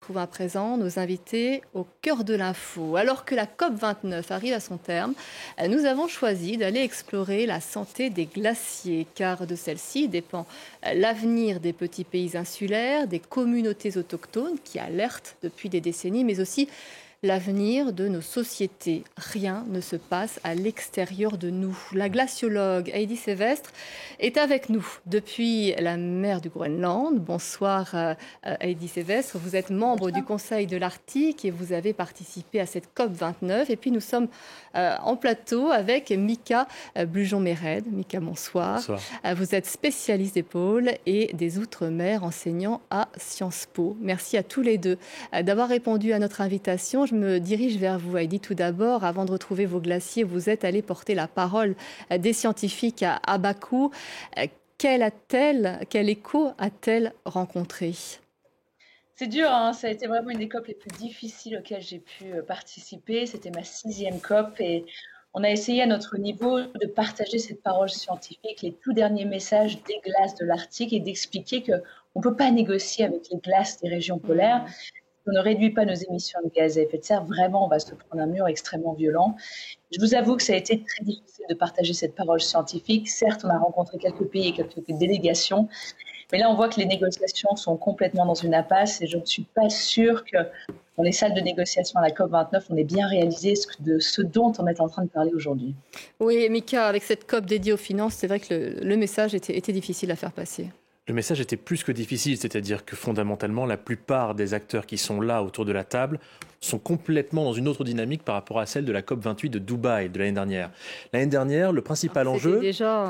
Trouve à présent nos invités au cœur de l'info. Alors que la COP29 arrive à son terme, nous avons choisi d'aller explorer la santé des glaciers, car de celle-ci dépend l'avenir des petits pays insulaires, des communautés autochtones qui alertent depuis des décennies, mais aussi l'avenir de nos sociétés. Rien ne se passe à l'extérieur de nous. La glaciologue Heidi Sévestre est avec nous depuis la mer du Groenland. Bonsoir Heidi Sévestre. Vous êtes membre du Conseil de l'Arctique et vous avez participé à cette COP29. Et puis nous sommes en plateau avec Mika Blujon-Méred. Mika, bonsoir. Bonsoir. Vous êtes spécialiste des pôles et des Outre-mer, enseignant à Sciences Po. Merci à tous les deux d'avoir répondu à notre invitation. Je me dirige vers vous, Heidi, tout d'abord. Avant de retrouver vos glaciers, vous êtes allé porter la parole des scientifiques à Bakou. Quel écho a-t-elle rencontré ? C'est dur, hein. Ça a été vraiment une des COP les plus difficiles auxquelles j'ai pu participer. C'était ma 6e COP et on a essayé à notre niveau de partager cette parole scientifique, les tout derniers messages des glaces de l'Arctique et d'expliquer qu'on ne peut pas négocier avec les glaces des régions polaires. Si on ne réduit pas nos émissions de gaz à effet de serre, vraiment, on va se prendre un mur extrêmement violent. Je vous avoue que ça a été très difficile de partager cette parole scientifique. Certes, on a rencontré quelques pays et quelques délégations, mais là, on voit que les négociations sont complètement dans une impasse et je ne suis pas sûre que dans les salles de négociation à la COP29, on ait bien réalisé de ce dont on est en train de parler aujourd'hui. Oui, Mika, avec cette COP dédiée aux finances, c'est vrai que le message était difficile à faire passer. Le message était plus que difficile, c'est-à-dire que fondamentalement, la plupart des acteurs qui sont là autour de la table sont complètement dans une autre dynamique par rapport à celle de la COP28 de Dubaï de l'année dernière. L'année dernière, le principal enjeu,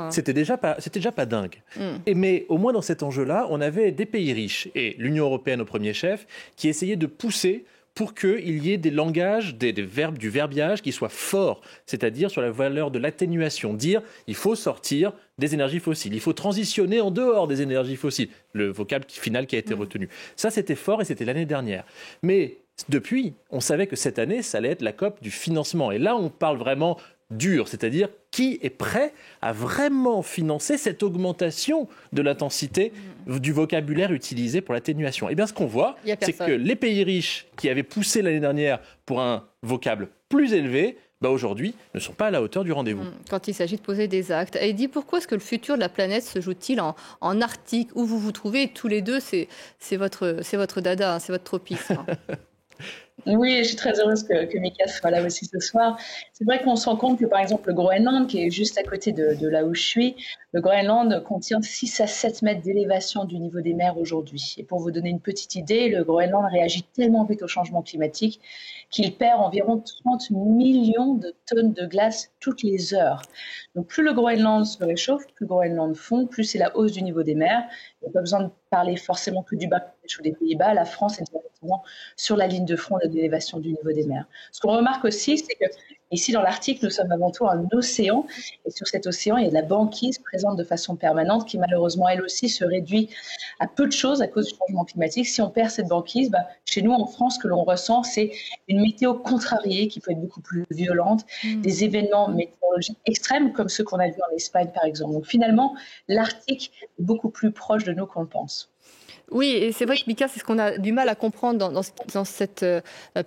c'était déjà pas dingue. Mais au moins dans cet enjeu-là, on avait des pays riches, et l'Union européenne au premier chef, qui essayaient de pousser pour qu'il y ait des langages, du verbiage qui soient forts, c'est-à-dire sur la valeur de l'atténuation. Dire, il faut sortir des énergies fossiles, il faut transitionner en dehors des énergies fossiles. Le vocable final qui a été retenu. Ça, c'était fort et c'était l'année dernière. Mais depuis, on savait que cette année, ça allait être la COP du financement. Et là, on parle vraiment dur, c'est-à-dire qui est prêt à vraiment financer cette augmentation de l'intensité du vocabulaire utilisé pour l'atténuation. Et bien, ce qu'on voit, c'est que les pays riches qui avaient poussé l'année dernière pour un vocable plus élevé, aujourd'hui, ne sont pas à la hauteur du rendez-vous. Quand il s'agit de poser des actes. Heidi, pourquoi est-ce que le futur de la planète se joue-t-il en Arctique, où vous vous trouvez tous les deux? C'est votre dada, c'est votre tropisme. Oui, je suis très heureuse que Mika soit là aussi ce soir. C'est vrai qu'on se rend compte que, par exemple, le Groenland, qui est juste à côté de là où je suis, le Groenland contient 6 à 7 mètres d'élévation du niveau des mers aujourd'hui. Et pour vous donner une petite idée, le Groenland réagit tellement vite au changement climatique qu'il perd environ 30 millions de tonnes de glace toutes les heures. Donc, plus le Groenland se réchauffe, plus le Groenland fond, plus c'est la hausse du niveau des mers. Il n'y a pas besoin de parler forcément que du Bangladesh ou des Pays-Bas. La France est directement sur la ligne de front de l'élévation du niveau des mers. Ce qu'on remarque aussi, c'est que ici dans l'Arctique, nous sommes avant tout un océan. Et sur cet océan, il y a de la banquise présente de façon permanente qui malheureusement, elle aussi, se réduit à peu de choses à cause du changement climatique. Si on perd cette banquise, chez nous en France, ce que l'on ressent, c'est une météo contrariée qui peut être beaucoup plus violente, des événements météorologiques extrêmes comme ceux qu'on a vus en Espagne par exemple. Donc finalement, l'Arctique est beaucoup plus proche de nous qu'on le pense. Oui, et c'est vrai que Mika, c'est ce qu'on a du mal à comprendre dans cette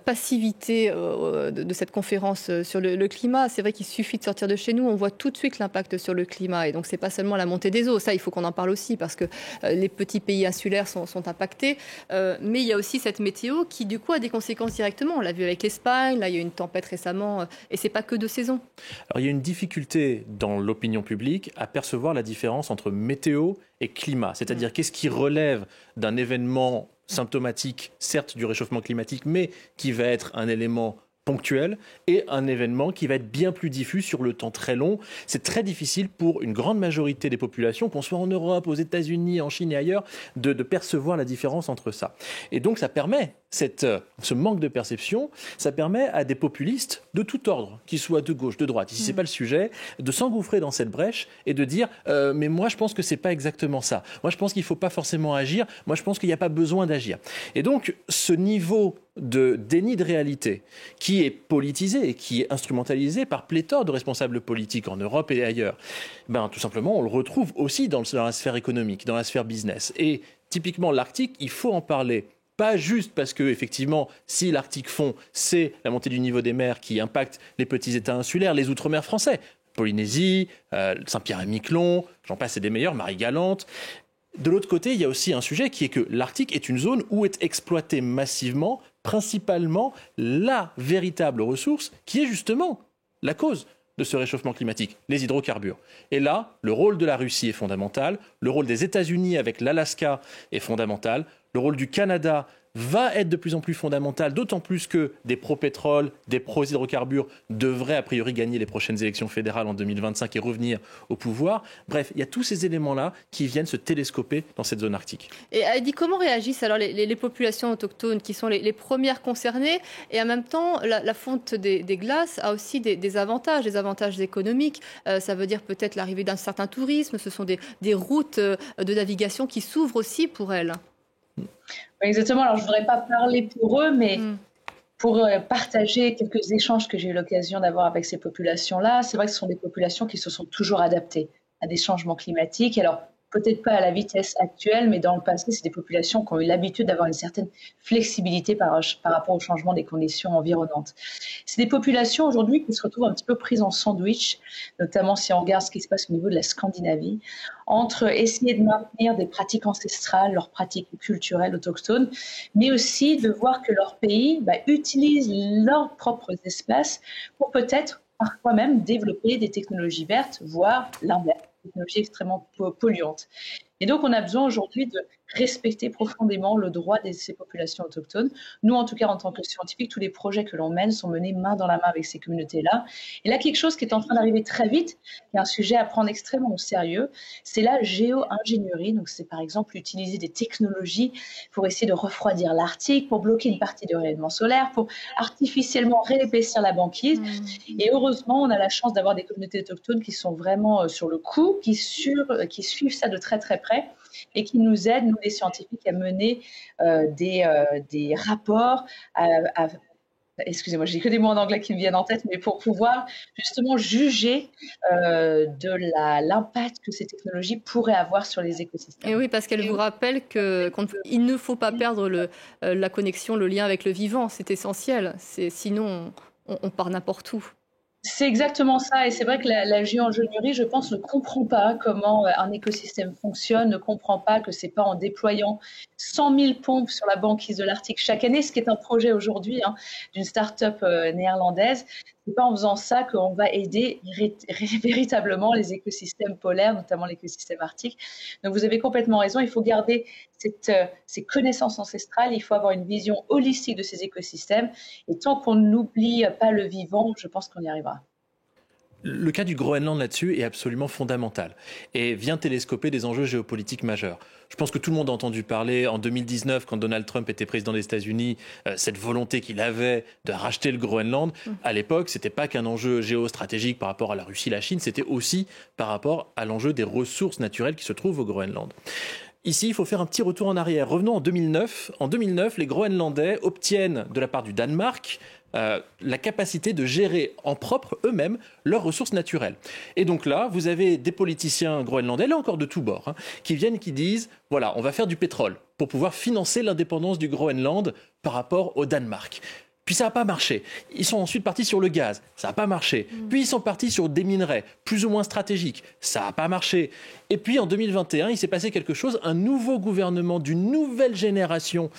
passivité de cette conférence sur le climat. C'est vrai qu'il suffit de sortir de chez nous, on voit tout de suite l'impact sur le climat. Et donc, c'est pas seulement la montée des eaux. Ça, il faut qu'on en parle aussi parce que les petits pays insulaires sont impactés. Mais il y a aussi cette météo qui, du coup, a des conséquences directement. On l'a vu avec l'Espagne. Là, il y a eu une tempête récemment. Et c'est pas que de saison. Alors, il y a une difficulté dans l'opinion publique à percevoir la différence entre météo et climat. C'est-à-dire qu'est-ce qui relève d'un événement symptomatique, certes du réchauffement climatique, mais qui va être un élément ponctuel et un événement qui va être bien plus diffus sur le temps très long. C'est très difficile pour une grande majorité des populations, qu'on soit en Europe, aux États-Unis, en Chine et ailleurs, de percevoir la différence entre ça. Et donc ça permet, ce manque de perception, ça permet à des populistes de tout ordre, qu'ils soient de gauche, de droite, ici c'est pas le sujet, de s'engouffrer dans cette brèche et de dire mais moi je pense que c'est pas exactement ça. Moi je pense qu'il faut pas forcément agir. Moi je pense qu'il n'y a pas besoin d'agir. Et donc ce niveau de déni de réalité qui est politisé et qui est instrumentalisé par pléthore de responsables politiques en Europe et ailleurs, tout simplement on le retrouve aussi dans la sphère économique, dans la sphère business. Et typiquement l'Arctique, il faut en parler Pas juste parce que, effectivement, si l'Arctique fond, c'est la montée du niveau des mers qui impacte les petits États insulaires, les outre-mer français. Polynésie, Saint-Pierre-et-Miquelon, j'en passe et des meilleurs, Marie-Galante. De l'autre côté, il y a aussi un sujet qui est que l'Arctique est une zone où est exploitée massivement, principalement, la véritable ressource qui est justement la cause de ce réchauffement climatique, les hydrocarbures. Et là, le rôle de la Russie est fondamental, le rôle des États-Unis avec l'Alaska est fondamental, le rôle du Canada va être de plus en plus fondamental, d'autant plus que des pro-pétrole, des pro-hydrocarbures devraient a priori gagner les prochaines élections fédérales en 2025 et revenir au pouvoir. Bref, il y a tous ces éléments-là qui viennent se télescoper dans cette zone arctique. Et Heidi, comment réagissent alors les populations autochtones qui sont les premières concernées? Et en même temps, la fonte des glaces a aussi des avantages économiques. Ça veut dire peut-être l'arrivée d'un certain tourisme. Ce sont des routes de navigation qui s'ouvrent aussi pour elles. Exactement. Alors, je ne voudrais pas parler pour eux, mais pour partager quelques échanges que j'ai eu l'occasion d'avoir avec ces populations-là, c'est vrai que ce sont des populations qui se sont toujours adaptées à des changements climatiques. Alors, peut-être pas à la vitesse actuelle, mais dans le passé, c'est des populations qui ont eu l'habitude d'avoir une certaine flexibilité par rapport au changement des conditions environnantes. C'est des populations aujourd'hui qui se retrouvent un petit peu prises en sandwich, notamment si on regarde ce qui se passe au niveau de la Scandinavie, entre essayer de maintenir des pratiques ancestrales, leurs pratiques culturelles autochtones, mais aussi de voir que leur pays utilise leurs propres espaces pour peut-être parfois même développer des technologies vertes, voire l'inverse. Technologie extrêmement polluante. Et donc, on a besoin aujourd'hui de respecter profondément le droit de ces populations autochtones. Nous, en tout cas, en tant que scientifiques, tous les projets que l'on mène sont menés main dans la main avec ces communautés-là. Et là, quelque chose qui est en train d'arriver très vite, qui est un sujet à prendre extrêmement au sérieux, c'est la géo-ingénierie. Donc, c'est par exemple utiliser des technologies pour essayer de refroidir l'Arctique, pour bloquer une partie du rayonnement solaire, pour artificiellement réépaissir la banquise. Et heureusement, on a la chance d'avoir des communautés autochtones qui sont vraiment sur le coup, qui suivent ça de très très près et qui nous aident, nous les scientifiques, à mener des rapports, excusez-moi, j'ai que des mots en anglais qui me viennent en tête, mais pour pouvoir justement juger de l'impact que ces technologies pourraient avoir sur les écosystèmes. Et oui, parce qu'elle vous rappelle qu'il ne faut pas perdre la connexion, le lien avec le vivant, c'est essentiel, sinon on part n'importe où. C'est exactement ça, et c'est vrai que la géo-ingénierie, je pense, ne comprend pas comment un écosystème fonctionne, ne comprend pas que c'est pas en déployant 100 000 pompes sur la banquise de l'Arctique chaque année, ce qui est un projet aujourd'hui d'une start-up néerlandaise. C'est pas en faisant ça qu'on va aider véritablement les écosystèmes polaires, notamment l'écosystème arctique. Donc vous avez complètement raison, il faut garder ces connaissances ancestrales, il faut avoir une vision holistique de ces écosystèmes, et tant qu'on n'oublie pas le vivant, je pense qu'on y arrivera. Le cas du Groenland là-dessus est absolument fondamental et vient télescoper des enjeux géopolitiques majeurs. Je pense que tout le monde a entendu parler en 2019, quand Donald Trump était président des États-Unis, cette volonté qu'il avait de racheter le Groenland. À l'époque, ce n'était pas qu'un enjeu géostratégique par rapport à la Russie, la Chine, c'était aussi par rapport à l'enjeu des ressources naturelles qui se trouvent au Groenland. Ici, il faut faire un petit retour en arrière. Revenons en 2009. En 2009, les Groenlandais obtiennent de la part du Danemark la capacité de gérer en propre eux-mêmes leurs ressources naturelles. Et donc là, vous avez des politiciens groenlandais, là encore de tous bords, qui viennent et qui disent, voilà, on va faire du pétrole pour pouvoir financer l'indépendance du Groenland par rapport au Danemark. Puis ça n'a pas marché. Ils sont ensuite partis sur le gaz. Ça n'a pas marché. Puis ils sont partis sur des minerais plus ou moins stratégiques. Ça n'a pas marché. Et puis en 2021, il s'est passé quelque chose. Un nouveau gouvernement d'une nouvelle génération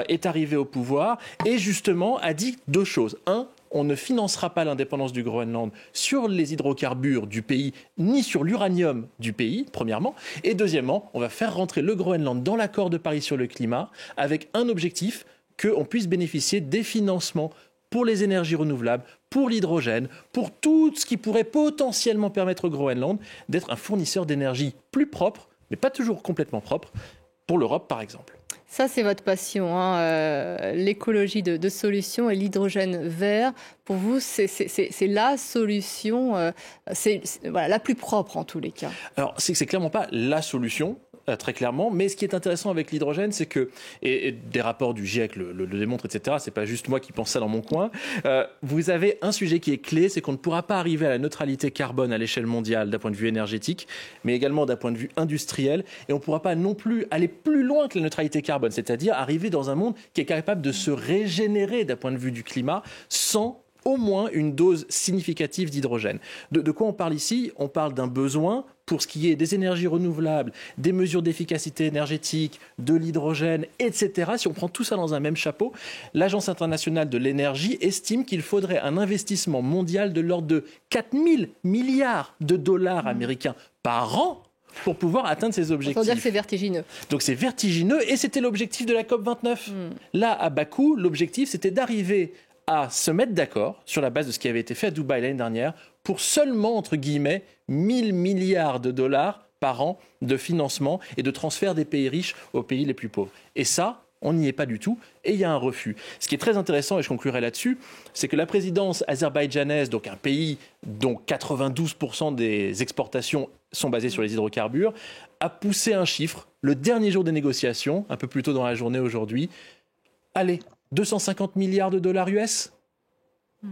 est arrivé au pouvoir et justement a dit deux choses. Un, on ne financera pas l'indépendance du Groenland sur les hydrocarbures du pays, ni sur l'uranium du pays, premièrement. Et deuxièmement, on va faire rentrer le Groenland dans l'accord de Paris sur le climat avec un objectif, qu'on puisse bénéficier des financements pour les énergies renouvelables, pour l'hydrogène, pour tout ce qui pourrait potentiellement permettre au Groenland d'être un fournisseur d'énergie plus propre, mais pas toujours complètement propre, pour l'Europe par exemple. Ça, c'est votre passion, l'écologie de solutions et l'hydrogène vert. Pour vous, c'est la solution, voilà, la plus propre en tous les cas. Alors, c'est clairement pas la solution. Très clairement, mais ce qui est intéressant avec l'hydrogène, c'est que, et des rapports du GIEC le démontrent, etc., c'est pas juste moi qui pense ça dans mon coin, vous avez un sujet qui est clé, c'est qu'on ne pourra pas arriver à la neutralité carbone à l'échelle mondiale d'un point de vue énergétique, mais également d'un point de vue industriel, et on ne pourra pas non plus aller plus loin que la neutralité carbone carbone, c'est-à-dire arriver dans un monde qui est capable de se régénérer d'un point de vue du climat sans au moins une dose significative d'hydrogène. De quoi on parle ici? On parle d'un besoin pour ce qui est des énergies renouvelables, des mesures d'efficacité énergétique, de l'hydrogène, etc. Si on prend tout ça dans un même chapeau, l'Agence internationale de l'énergie estime qu'il faudrait un investissement mondial de l'ordre de 4 000 milliards de dollars américains par an pour pouvoir atteindre ces objectifs. On peut dire que c'est vertigineux. Donc c'est vertigineux et c'était l'objectif de la COP29. Là, à Bakou, l'objectif c'était d'arriver à se mettre d'accord sur la base de ce qui avait été fait à Dubaï l'année dernière pour seulement, entre guillemets, 1 000 milliards de dollars par an de financement et de transfert des pays riches aux pays les plus pauvres. Et ça, on n'y est pas du tout et il y a un refus. Ce qui est très intéressant, et je conclurai là-dessus, c'est que la présidence azerbaïdjanaise, donc un pays dont 92% des exportations sont basées sur les hydrocarbures, a poussé un chiffre le dernier jour des négociations, un peu plus tôt dans la journée aujourd'hui. Allez, 250 milliards de dollars US,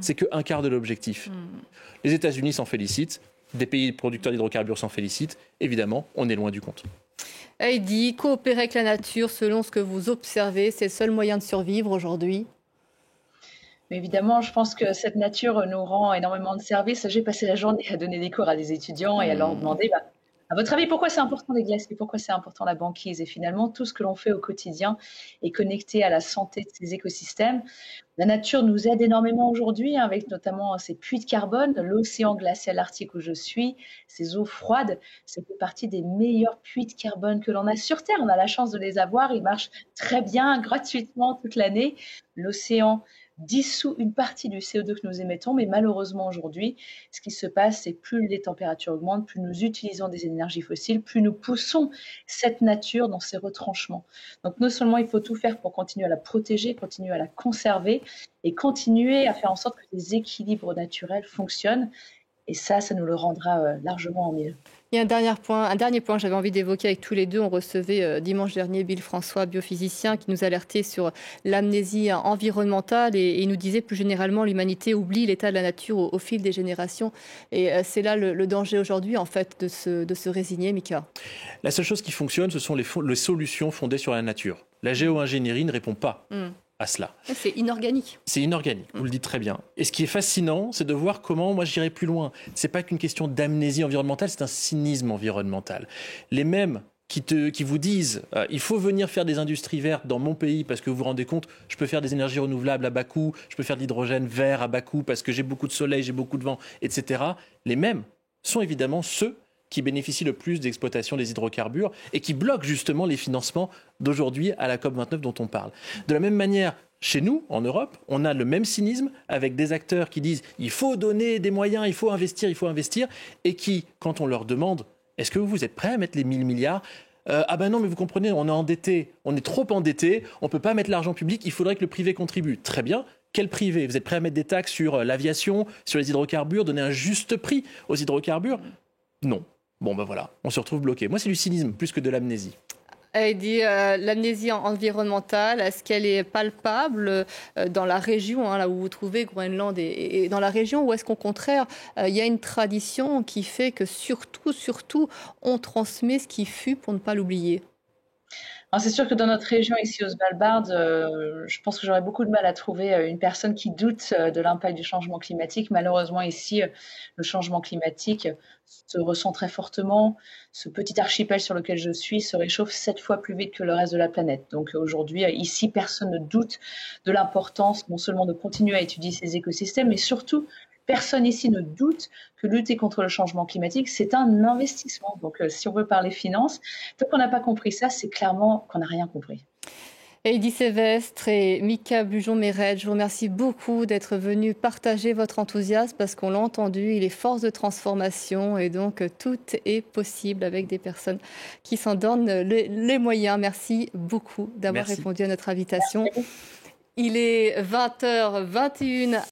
c'est qu'un quart de l'objectif. Les États-Unis s'en félicitent, des pays producteurs d'hydrocarbures s'en félicitent. Évidemment, on est loin du compte. Heidi, coopérer avec la nature, selon ce que vous observez, c'est le seul moyen de survivre aujourd'hui? Mais évidemment, je pense que cette nature nous rend énormément de services. J'ai passé la journée à donner des cours à des étudiants et à leur demander, à votre avis, pourquoi c'est important les glaciers? Pourquoi c'est important la banquise? Et finalement, tout ce que l'on fait au quotidien est connecté à la santé de ces écosystèmes. La nature nous aide énormément aujourd'hui, avec notamment ces puits de carbone, l'océan glacial arctique où je suis, ces eaux froides, ça fait partie des meilleurs puits de carbone que l'on a sur Terre. On a la chance de les avoir, ils marchent très bien, gratuitement toute l'année. L'océan dissout une partie du CO2 que nous émettons, mais malheureusement aujourd'hui, ce qui se passe, c'est plus les températures augmentent, plus nous utilisons des énergies fossiles, plus nous poussons cette nature dans ses retranchements. Donc non seulement il faut tout faire pour continuer à la protéger, continuer à la conserver et continuer à faire en sorte que les équilibres naturels fonctionnent. Et ça nous le rendra largement mieux. Il y a un dernier point que j'avais envie d'évoquer avec tous les deux. On recevait dimanche dernier Bill François, biophysicien, qui nous alertait sur l'amnésie environnementale et il nous disait plus généralement l'humanité oublie l'état de la nature au fil des générations. Et c'est là le danger aujourd'hui, en fait, de se résigner, Mika. La seule chose qui fonctionne, ce sont les solutions fondées sur la nature. La géo-ingénierie ne répond pas à cela. C'est inorganique. C'est inorganique, vous le dites très bien. Et ce qui est fascinant, c'est de voir comment, moi j'irai plus loin, c'est pas qu'une question d'amnésie environnementale, c'est un cynisme environnemental. Les mêmes qui vous disent il faut venir faire des industries vertes dans mon pays parce que vous vous rendez compte, je peux faire des énergies renouvelables à bas coût, je peux faire de l'hydrogène vert à bas coût parce que j'ai beaucoup de soleil, j'ai beaucoup de vent, etc. Les mêmes sont évidemment ceux qui bénéficient le plus d'exploitation des hydrocarbures et qui bloquent justement les financements d'aujourd'hui à la COP29 dont on parle. De la même manière, chez nous, en Europe, on a le même cynisme avec des acteurs qui disent il faut donner des moyens, il faut investir, et qui, quand on leur demande est-ce que vous êtes prêts à mettre les 1 000 milliards ah ben non, mais vous comprenez, on est endetté, on est trop endetté, on ne peut pas mettre l'argent public, il faudrait que le privé contribue. Très bien. Quel privé? Vous êtes prêts à mettre des taxes sur l'aviation, sur les hydrocarbures, donner un juste prix aux hydrocarbures? Non. Bon, ben voilà, on se retrouve bloqué. Moi, c'est du cynisme plus que de l'amnésie. Heidi, l'amnésie environnementale, est-ce qu'elle est palpable dans la région, là où vous trouvez Groenland et dans la région, ou est-ce qu'au contraire, il y a une tradition qui fait que surtout, on transmet ce qui fut pour ne pas l'oublier? C'est sûr que dans notre région, ici au Svalbard, je pense que j'aurais beaucoup de mal à trouver une personne qui doute de l'impact du changement climatique. Malheureusement, ici, le changement climatique se ressent très fortement. Ce petit archipel sur lequel je suis se réchauffe 7 fois plus vite que le reste de la planète. Donc aujourd'hui, ici, personne ne doute de l'importance non seulement de continuer à étudier ces écosystèmes, mais surtout, personne ici ne doute que lutter contre le changement climatique, c'est un investissement. Donc, si on veut parler finances, tant qu'on n'a pas compris ça, c'est clairement qu'on n'a rien compris. Heidi Sevestre et Mika Bujon-Meret, je vous remercie beaucoup d'être venus partager votre enthousiasme parce qu'on l'a entendu, il est force de transformation et donc tout est possible avec des personnes qui s'en donnent les moyens. Merci beaucoup d'avoir répondu à notre invitation. Merci. Il est 20h21.